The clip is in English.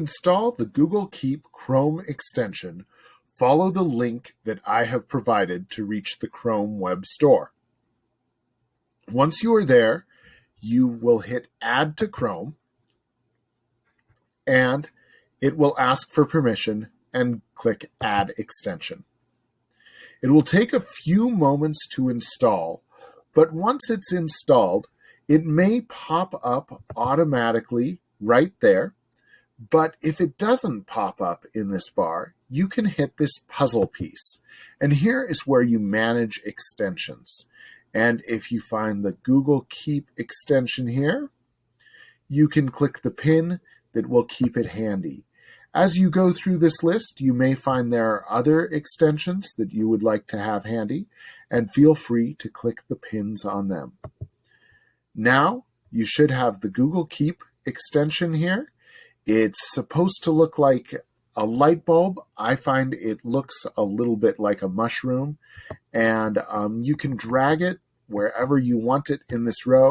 Install the Google Keep Chrome extension, follow the link that I have provided to reach the Chrome Web Store. Once you are there, you will hit Add to Chrome, and it will ask for permission and click Add Extension. It will take a few moments to install, but once it's installed, it may pop up automatically right there. But if it doesn't pop up in this bar, you can hit this puzzle piece. And here is where you manage extensions. And if you find the Google Keep extension here, you can click the pin that will keep it handy. As you go through this list, you may find there are other extensions that you would like to have handy, and feel free to click the pins on them. Now, you should have the Google Keep extension here. It's supposed to look like a light bulb. I find it looks a little bit like a mushroom, and you can drag it wherever you want it in this row.